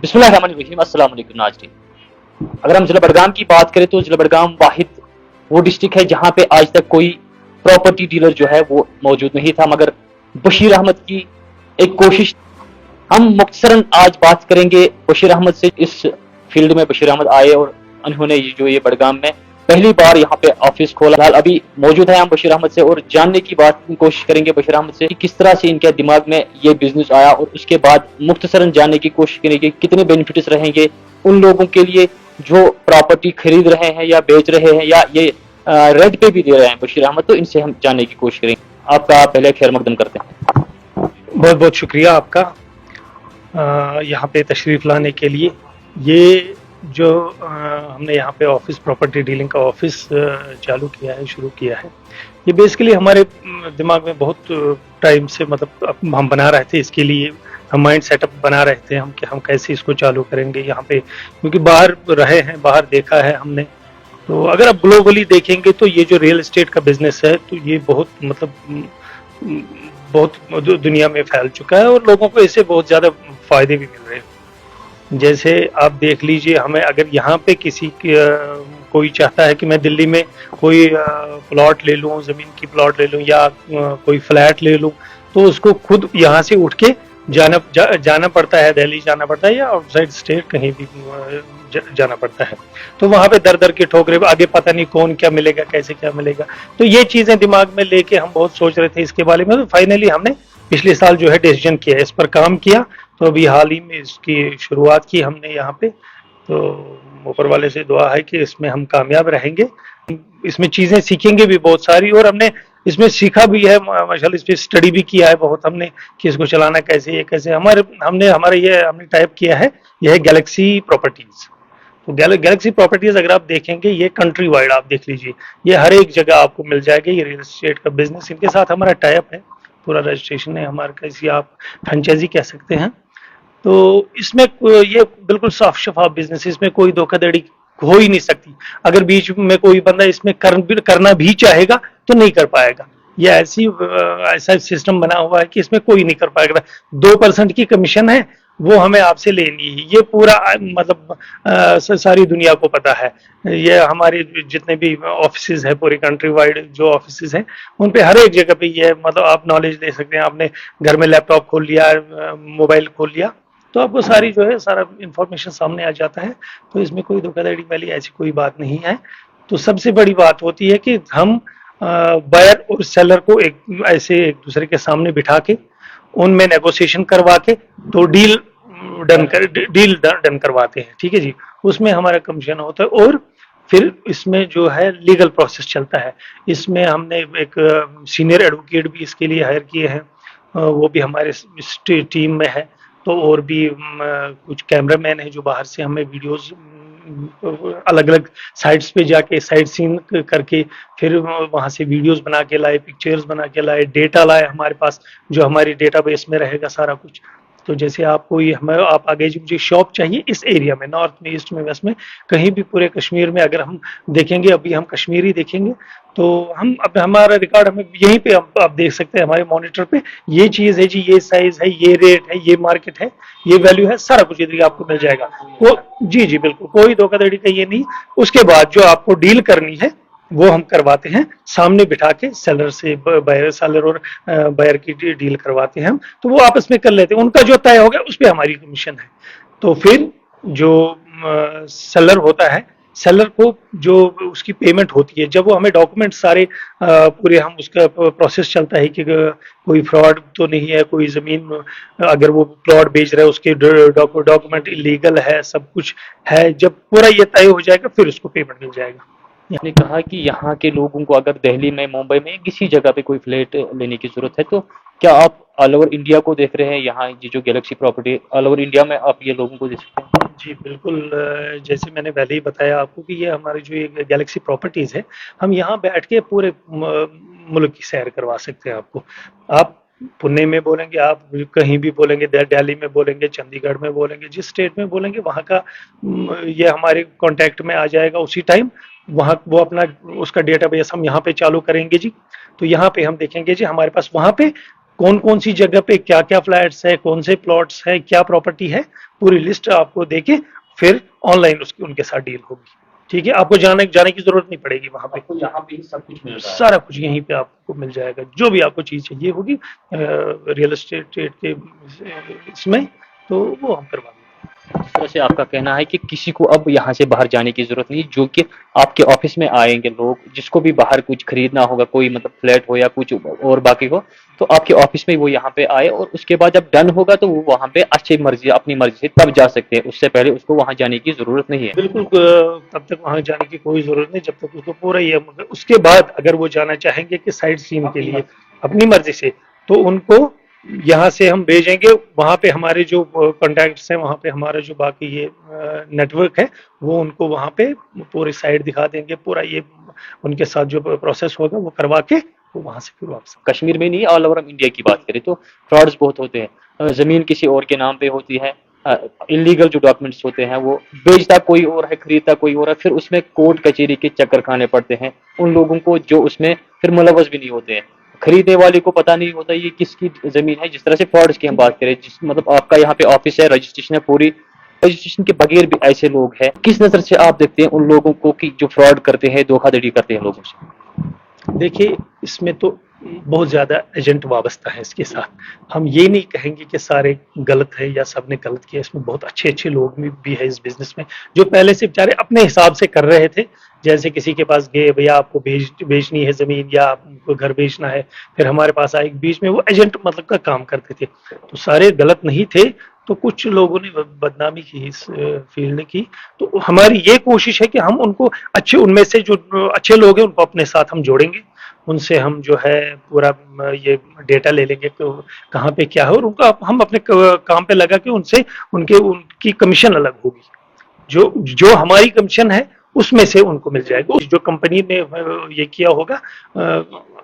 बिस्मिल्लाहिर्रहमानिर्रहीम। अस्सलाम वालेकुम नाज़रीन। अगर हम जिला बड़गाम की बात करें तो जिला बड़गाम वाहिद वो डिस्ट्रिक्ट है जहां पे आज तक कोई प्रॉपर्टी डीलर जो है वो मौजूद नहीं था, मगर बशीर अहमद की एक कोशिश। हम मुख्तसरन आज बात करेंगे बशीर अहमद से। इस फील्ड में बशीर अहमद आए और उन्होंने ये बड़गाम में पहली बार यहाँ पे ऑफिस खोला। अभी मौजूद है हम बशीर अहमद से और जानने की बात की कोशिश करेंगे बशीर अहमद से कि किस तरह से इनके दिमाग में ये बिजनेस आया, और उसके बाद मुख्तसरन जानने की कोशिश करेंगे कितने बेनिफिट्स रहेंगे उन लोगों के लिए जो प्रॉपर्टी खरीद रहे हैं या बेच रहे हैं या ये रेंट पे भी दे रहे हैं बशीर अहमद। तो इनसे हम जानने की कोशिश करेंगे। आपका पहले खैर मकदम करते हैं। बहुत बहुत शुक्रिया आपका यहाँ पे तशरीफ़ लाने के लिए। ये जो हमने यहाँ पे ऑफिस प्रॉपर्टी डीलिंग का ऑफिस चालू किया है, शुरू किया है, ये बेसिकली हमारे दिमाग में बहुत टाइम से मतलब हम बना रहे थे। इसके लिए हम माइंड सेटअप बना रहे थे हम कि हम कैसे इसको चालू करेंगे यहाँ पे, क्योंकि बाहर रहे हैं, बाहर देखा है हमने। तो अगर आप ग्लोबली देखेंगे तो ये जो रियल एस्टेट का बिजनेस है तो ये बहुत दुनिया में फैल चुका है और लोगों को इससे बहुत ज़्यादा फायदे भी मिल रहे हैं। जैसे आप देख लीजिए, हमें अगर यहाँ पे कोई चाहता है कि मैं दिल्ली में कोई प्लॉट ले लूँ, ज़मीन की प्लॉट ले लूँ या कोई फ्लैट ले लूँ, तो उसको खुद यहाँ से उठ के जाना पड़ता है, दिल्ली जाना पड़ता है या आउटसाइड स्टेट कहीं भी जाना पड़ता है। तो वहाँ पे दर दर के ठोकरे, आगे पता नहीं कौन क्या मिलेगा, कैसे क्या मिलेगा। तो ये चीज़ें दिमाग में लेके हम बहुत सोच रहे थे इसके बारे में। तो फाइनली हमने पिछले साल जो है डिसीजन किया, इस पर काम किया। तो अभी हाल ही में इसकी शुरुआत की हमने यहाँ पे। तो ऊपर वाले से दुआ है कि इसमें हम कामयाब रहेंगे, इसमें चीज़ें सीखेंगे भी बहुत सारी, और हमने इसमें सीखा भी है माशाल्लाह। इस पर स्टडी भी किया है बहुत हमने कि इसको चलाना कैसे, ये कैसे। हमने टाइप किया है, यह है गैलेक्सी प्रॉपर्टीज। तो गैलेक्सी प्रॉपर्टीज अगर आप देखेंगे, ये कंट्री वाइड आप देख लीजिए, ये हर एक जगह आपको मिल जाएगा। ये रियल एस्टेट का बिजनेस, इनके साथ हमारा टाइप है, पूरा रजिस्ट्रेशन है हमारा, कैसी आप फ्रेंचाइजी कह सकते हैं। तो इसमें ये बिल्कुल साफ शफाफ बिजनेस, इसमें कोई धोखाधड़ी हो ही नहीं सकती। अगर बीच में कोई बंदा इसमें करना भी चाहेगा तो नहीं कर पाएगा। ये ऐसा सिस्टम बना हुआ है कि इसमें कोई नहीं कर पाएगा। 2% की कमीशन है, वो हमें आपसे लेनी है। ये पूरा मतलब सारी दुनिया को पता है। ये हमारे जितने भी ऑफिसेज है, पूरी कंट्री वाइड जो ऑफिसेज हैं, उन पे हर एक जगह पे ये मतलब आप नॉलेज ले सकते हैं। आपने घर में लैपटॉप खोल लिया, मोबाइल खोल लिया, तो आपको सारी जो है सारा इंफॉर्मेशन सामने आ जाता है। तो इसमें कोई धोखाधड़ी वाली ऐसी कोई बात नहीं है। तो सबसे बड़ी बात होती है कि हम बायर और सेलर को एक दूसरे के सामने बिठा के उनमें नेगोशिएशन करवा के तो डील डन करवाते हैं। ठीक है जी, उसमें हमारा कमीशन होता है। और फिर इसमें जो है लीगल प्रोसेस चलता है। इसमें हमने एक सीनियर एडवोकेट भी इसके लिए हायर किए हैं, वो भी हमारे टीम में है। तो और भी कुछ कैमरामैन है जो बाहर से हमें वीडियोस अलग अलग साइट्स पे जाके साइट सीन करके फिर वहां से वीडियोस बना के लाए, पिक्चर्स बना के लाए, डेटा लाए हमारे पास, जो हमारी डेटाबेस में रहेगा सारा कुछ। तो जैसे आपको ये आप आगे जो मुझे शॉप चाहिए इस एरिया में, नॉर्थ में, ईस्ट में, वेस्ट में, कहीं भी पूरे कश्मीर में अगर हम देखेंगे, अभी हम कश्मीर ही देखेंगे, तो हम अब हमारा रिकॉर्ड हमें यहीं पे आप देख सकते हैं हमारे मॉनिटर पे, ये चीज है जी, ये साइज है, ये रेट है, ये मार्केट है, ये वैल्यू है, सारा कुछ इधर आपको मिल जाएगा। वो जी बिल्कुल कोई धोखाधड़ी का ये नहीं। उसके बाद जो आपको डील करनी है वो हम करवाते हैं, सामने बिठा के सेलर और बायर की डील करवाते हैं हम। तो वो आपस में कर लेते हैं, उनका जो तय हो गया उस पर हमारी कमीशन है। तो फिर जो सेलर होता है, सेलर को जो उसकी पेमेंट होती है, जब वो हमें डॉक्यूमेंट सारे पूरे, हम उसका प्रोसेस चलता है कि कोई फ्रॉड तो नहीं है, कोई जमीन अगर वो प्लॉट बेच रहा है उसके डॉक्यूमेंट इलीगल है, सब कुछ है, जब पूरा ये तय हो जाएगा फिर उसको पेमेंट मिल जाएगा। आपने कहा कि यहाँ के लोगों को अगर दिल्ली में, मुंबई में, किसी जगह पे कोई फ्लैट लेने की जरूरत है, तो क्या आप ऑल ओवर इंडिया को देख रहे हैं? यहाँ ये जो Galaxy property all over India में आप ये लोगों को दे सकते हैं? जी बिल्कुल, जैसे मैंने पहले ही बताया आपको कि ये हमारी जो ये गैलेक्सी प्रॉपर्टीज है, हम यहाँ बैठ के पूरे मुल्क की सैर करवा सकते हैं आपको। आप पुणे में बोलेंगे, आप कहीं भी बोलेंगे, दिल्ली में बोलेंगे, चंडीगढ़ में बोलेंगे, जिस स्टेट में बोलेंगे वहाँ का ये हमारे कांटेक्ट में आ जाएगा उसी टाइम। वहाँ वो अपना उसका डेटाबेस हम यहाँ पे चालू करेंगे जी। तो यहाँ पे हम देखेंगे जी हमारे पास वहाँ पे कौन कौन सी जगह पे क्या क्या फ्लैट्स है, कौन से प्लॉट्स है, क्या प्रॉपर्टी है, पूरी लिस्ट आपको देके फिर ऑनलाइन उसकी उनके साथ डील होगी। ठीक है, आपको जाने की जरूरत नहीं पड़ेगी वहां पे, आपको यहाँ पे ही सब कुछ मिल रहा है। सारा कुछ यहीं पे आपको मिल जाएगा, जो भी आपको चीज चाहिए होगी रियल एस्टेट के इसमें, तो वो हम करवा देंगे। इस तरह से आपका कहना है कि किसी को अब यहाँ से बाहर जाने की जरूरत नहीं, जो कि आपके ऑफिस में आएंगे लोग, जिसको भी बाहर कुछ खरीदना होगा, कोई मतलब फ्लैट हो या कुछ और बाकी हो, तो आपके ऑफिस में वो यहाँ पे आए और उसके बाद जब डन होगा तो वो वहाँ पे अच्छी मर्जी अपनी मर्जी से तब जा सकते हैं, उससे पहले उसको वहाँ जाने की जरूरत नहीं है। बिल्कुल तब तक वहां जाने की कोई जरूरत नहीं जब तक उसको पूरा ये, मगर उसके बाद अगर वो जाना चाहेंगे कि साइड सीन के लिए अपनी मर्जी से, तो उनको यहाँ से हम भेजेंगे, वहां पे हमारे जो कॉन्टैक्ट्स हैं, वहां पे हमारा जो बाकी ये नेटवर्क है, वो उनको वहां पे पूरी साइड दिखा देंगे, पूरा ये उनके साथ जो प्रोसेस होगा वो करवा के वो वहां से फिर वापस। कश्मीर में नहीं, ऑल ओवर इंडिया की बात करें तो फ्रॉड्स बहुत होते हैं। जमीन किसी और के नाम पे होती है, इलीगल जो डॉक्यूमेंट्स होते हैं वो बेचता कोई और है, खरीदता कोई और है, फिर उसमें कोर्ट कचहरी के चक्कर खाने पड़ते हैं उन लोगों को जो उसमें फिर मुलव्वस भी नहीं होते हैं। खरीदने वाले को पता नहीं होता ये किसकी जमीन है। जिस तरह से फ्रॉड्स की हम बात करें, जिस मतलब आपका यहाँ पे ऑफिस है, रजिस्ट्रेशन है, पूरी रजिस्ट्रेशन के बगैर भी ऐसे लोग हैं, किस नजर से आप देखते हैं उन लोगों को कि जो फ्रॉड करते हैं, धोखाधड़ी करते हैं लोगों से? देखिए, इसमें तो बहुत ज्यादा एजेंट वाबस्ता है इसके साथ। हम ये नहीं कहेंगे कि सारे गलत है या सबने गलत किया, इसमें बहुत अच्छे अच्छे लोग भी है इस बिजनेस में, जो पहले से बेचारे अपने हिसाब से कर रहे थे। जैसे किसी के पास गए, भैया आपको बेचनी है जमीन या आपको घर बेचना है, फिर हमारे पास आए, बीच में वो एजेंट मतलब का काम करते थे, तो सारे गलत नहीं थे, तो कुछ लोगों ने बदनामी की इस फील्ड की। तो हमारी ये कोशिश है कि हम उनको अच्छे, उनमें से जो अच्छे लोग हैं उनको अपने साथ हम जोड़ेंगे, उनसे हम जो है पूरा ये डेटा ले लेंगे कि कहाँ पे क्या है, और उनका हम अपने काम पे लगा के उनसे उनकी कमीशन अलग होगी, जो जो हमारी कमीशन है उसमें से उनको मिल जाएगा, जो कंपनी ने ये किया होगा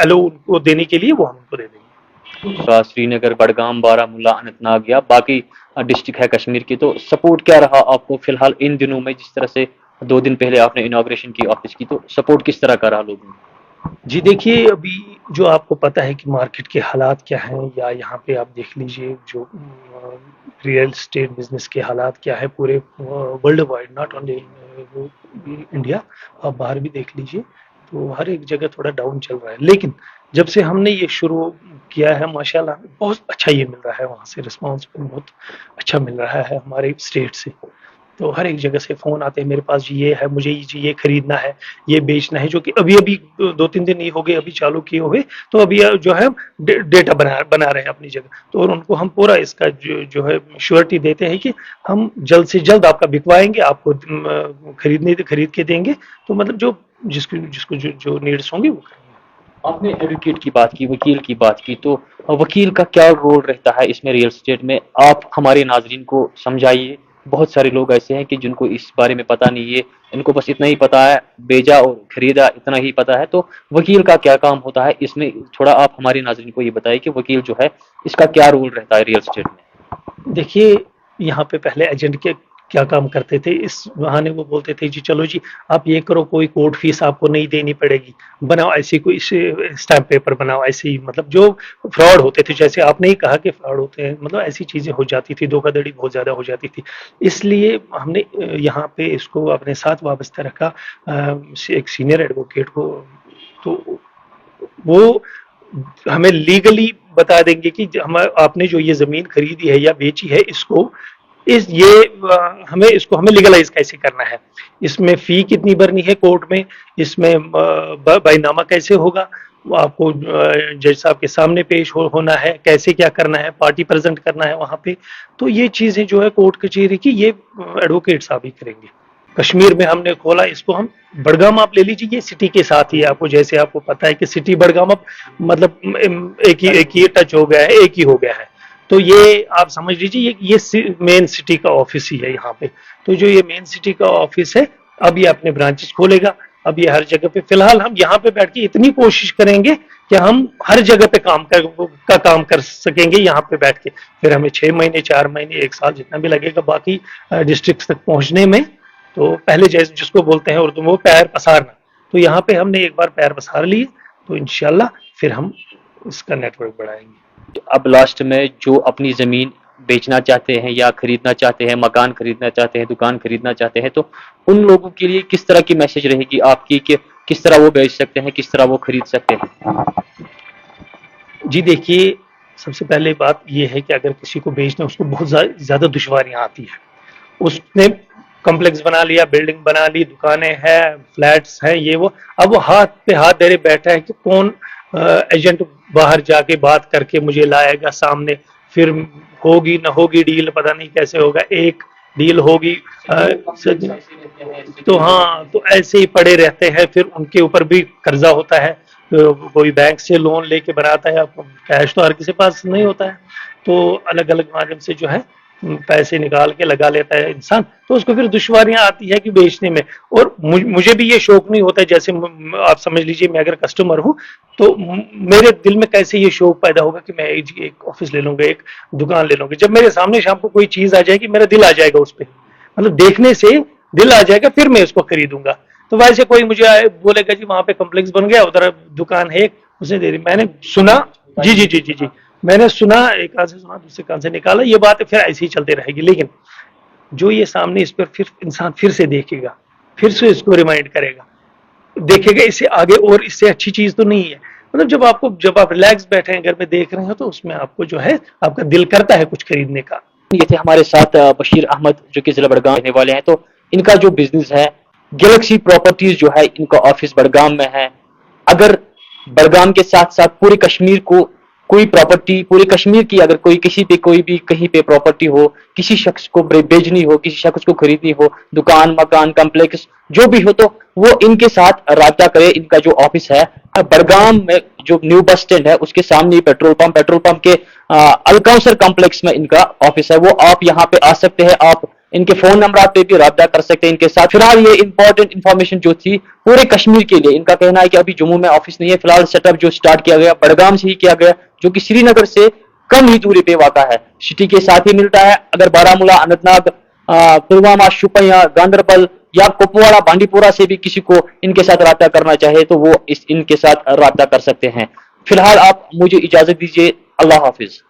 एलो उनको देने के लिए, वो हम उनको दे देंगे। श्रीनगर, बडगाम, बारामूला, अनंतनाग या बाकी डिस्ट्रिक्ट है कश्मीर की, तो सपोर्ट क्या रहा आपको फिलहाल इन दिनों में? जिस तरह से 2 दिन पहले आपने इनॉग्रेशन की ऑफिस की, तो सपोर्ट किस तरह का रहा लोगों को? जी देखिए, अभी जो आपको पता है कि मार्केट के हालात क्या हैं, या यहाँ पे आप देख लीजिए जो रियल एस्टेट बिजनेस के हालात क्या है पूरे world wide, not only India, आप बाहर भी देख लीजिए, तो हर एक जगह थोड़ा डाउन चल रहा है। लेकिन जब से हमने ये शुरू किया है, माशाल्लाह बहुत अच्छा ये मिल रहा है, वहाँ से रिस्पॉन्स बहुत अच्छा मिल रहा है हमारे स्टेट से। तो हर एक जगह से फोन आते हैं, मेरे पास ये है, मुझे ये खरीदना है, ये बेचना है, जो कि अभी 2-3 दिन ही हो गए अभी चालू किए हुए, तो अभी जो है डेटा बना रहे हैं अपनी जगह, तो और उनको हम पूरा इसका जो है श्योरिटी देते हैं कि हम जल्द से जल्द आपका बिकवाएंगे, आपको खरीद के देंगे, तो मतलब जो जिसको जो नीड्स होंगी वो करेंगे। आपने एडवोकेट की बात की, वकील की बात की, तो वकील का क्या रोल रहता है इसमें रियल एस्टेट में? आप हमारे नाजरीन को समझाइए। बहुत सारे लोग ऐसे हैं कि जिनको इस बारे में पता नहीं है, इनको बस इतना ही पता है, बेचा और खरीदा, इतना ही पता है। तो वकील का क्या काम होता है इसमें? थोड़ा आप हमारे नाजरीन को ये बताइए कि वकील जो है इसका क्या रोल रहता है रियल एस्टेट में? देखिए, यहाँ पे पहले एजेंट के क्या काम करते थे, इस बहाने वो बोलते थे जी चलो जी आप ये करो, कोई कोर्ट फीस आपको नहीं देनी पड़ेगी, बनाओ ऐसी कोई स्टैम्प पेपर बनाओ, ऐसे ही मतलब जो फ्रॉड होते थे, जैसे आपने ही कहा कि फ्रॉड होते हैं, मतलब ऐसी चीजें हो जाती थी, धोखाधड़ी बहुत ज्यादा हो जाती थी। इसलिए हमने यहाँ पे इसको अपने साथ वाबस्ता रखा एक सीनियर एडवोकेट को, तो वो हमें लीगली बता देंगे कि हम आपने जो ये जमीन खरीदी है या बेची है, इसको हमें लीगलाइज कैसे करना है, इसमें फी कितनी भरनी है कोर्ट में, इसमें बैनामा कैसे होगा, वो आपको जज साहब के सामने पेश होना है, कैसे क्या करना है, पार्टी प्रेजेंट करना है वहां पे, तो ये चीजें जो है कोर्ट कचहरी की ये एडवोकेट साहब ही करेंगे। कश्मीर में हमने खोला इसको, हम बडगाम आप ले लीजिए, ये सिटी के साथ ही है, आपको जैसे आपको पता है कि सिटी बडगाम अब मतलब एक ही टच हो गया है, एक ही हो गया है, तो ये आप समझ लीजिए ये मेन सिटी का ऑफिस ही है यहाँ पे। तो जो ये मेन सिटी का ऑफिस है, अब ये अपने ब्रांचेस खोलेगा, अब ये हर जगह पे, फिलहाल हम यहाँ पे बैठ के इतनी कोशिश करेंगे कि हम हर जगह पे काम कर सकेंगे यहाँ पे बैठ के, फिर हमें 6 महीने 4 महीने 1 साल जितना भी लगेगा बाकी डिस्ट्रिक्ट तक पहुंचने में, तो पहले जैसे जिसको बोलते हैं उर्दू में वो पैर पसारना, तो यहाँ पे हमने एक बार पैर पसार लिए, तो इंशाल्लाह फिर हम इसका नेटवर्क बढ़ाएंगे। अब लास्ट में जो अपनी जमीन بیچنا چاہتے ہیں یا خریدنا چاہتے ہیں, مکان خریدنا چاہتے ہیں, دکان خریدنا چاہتے ہیں, تو ان لوگوں کے لیے کس طرح کی میسج رہے گی آپ کی کہ کس طرح وہ بیچ سکتے ہیں, کس طرح وہ خرید سکتے ہیں؟ جی دیکھیے, سب سے پہلے بات یہ ہے کہ اگر کسی کو بیچنا اس کو بہت زیادہ دشواریاں آتی ہیں. اس نے کمپلیکس بنا لیا, بلڈنگ بنا لی, دکانیں ہیں, فلیٹس ہیں, یہ وہ, اب وہ ہاتھ پہ ہاتھ دھرے بیٹھا ہے کہ کون ایجنٹ باہر جا کے بات کر کے مجھے لائے گا سامنے, پھر ہوگی نہ ہوگی ڈیل, پتہ نہیں کیسے ہوگا, ایک ڈیل ہوگی تو ہاں, تو ایسے ہی پڑے رہتے ہیں. پھر ان کے اوپر بھی قرضہ ہوتا ہے, کوئی بینک سے لون لے کے بناتا ہے, کیش تو ہر کسی پاس نہیں ہوتا ہے, تو الگ الگ مادھیم سے جو ہے پیسے نکال کے لگا لیتا ہے انسان, تو اس کو پھر دشواریاں آتی ہے کہ بیچنے میں. اور مجھے بھی یہ شوق نہیں ہوتا ہے, جیسے آپ سمجھ لیجئے میں اگر کسٹمر ہوں تو میرے دل میں کیسے یہ شوق پیدا ہوگا کہ میں ایک آفس لے لوں گا, ایک دکان لے لوں گا. جب میرے سامنے شام کو کوئی چیز آ جائے گی میرا دل آ جائے گا اس پہ, مطلب دیکھنے سے دل آ جائے گا, پھر میں اس کو خریدوں گا. تو ویسے کوئی مجھے بولے گا جی وہاں پہ کمپلیکس بن گیا, ادھر دکان ہے, اسے دے دی, میں نے سنا, جی جی جی جی جی میں نے سنا, ایک کان سے سنا دوسرے کان سے نکالا, یہ بات پھر ایسی ہی چلتی رہے گی. لیکن جو یہ سامنے اس پر پھر انسان پھر سے دیکھے گا, پھر سے اس کو ریمائنڈ کرے گا, دیکھے گا اس سے آگے اور اس سے اچھی چیز تو نہیں ہے. مطلب جب آپ ریلیکس بیٹھے ہیں گھر میں دیکھ رہے ہیں تو اس میں آپ کو جو ہے آپ کا دل کرتا ہے کچھ خریدنے کا. یہ تھے ہمارے ساتھ بشیر احمد جو کہ ضلع بڑگام رہنے والے ہیں. تو ان کا جو بزنس ہے گلیکسی پراپرٹیز جو ہے, ان کا آفس بڑگام میں ہے. اگر بڑگام کے ساتھ ساتھ پورے کشمیر کو کوئی پراپرٹی, پورے کشمیر کی اگر کوئی کسی پہ کوئی بھی کہیں پہ پراپرٹی ہو, کسی شخص کو بیچنی ہو, کسی شخص کو خریدنی ہو, دکان مکان کمپلیکس جو بھی ہو, تو وہ ان کے ساتھ رابطہ کرے. ان کا جو آفس ہے بڑگام میں جو نیو بس اسٹینڈ ہے اس کے سامنے پیٹرول پمپ کے الکوثر کمپلیکس میں ان کا آفس ہے. وہ آپ یہاں پہ آ سکتے ہیں, آپ ان کے فون نمبرات پہ بھی رابطہ کر سکتے ہیں ان کے ساتھ. فی الحال یہ امپورٹنٹ انفارمیشن جو تھی پورے کشمیر کے لیے, ان کا کہنا ہے کہ ابھی جموں میں آفس نہیں ہے, فی الحال سیٹ اپ جو سٹارٹ کیا گیا بڑگام سے ہی کیا گیا, جو کہ سری نگر سے کم ہی دوری پہ واقع ہے, سٹی کے ساتھ ہی ملتا ہے. اگر بارامولہ, اننت ناگ, پلوامہ, شوپیاں, گاندربل یا کپواڑہ, بانڈی پورہ سے بھی کسی کو ان کے ساتھ رابطہ کرنا چاہے تو وہ ان کے ساتھ رابطہ کر سکتے ہیں. فی الحال آپ مجھے اجازت دیجیے, اللہ حافظ.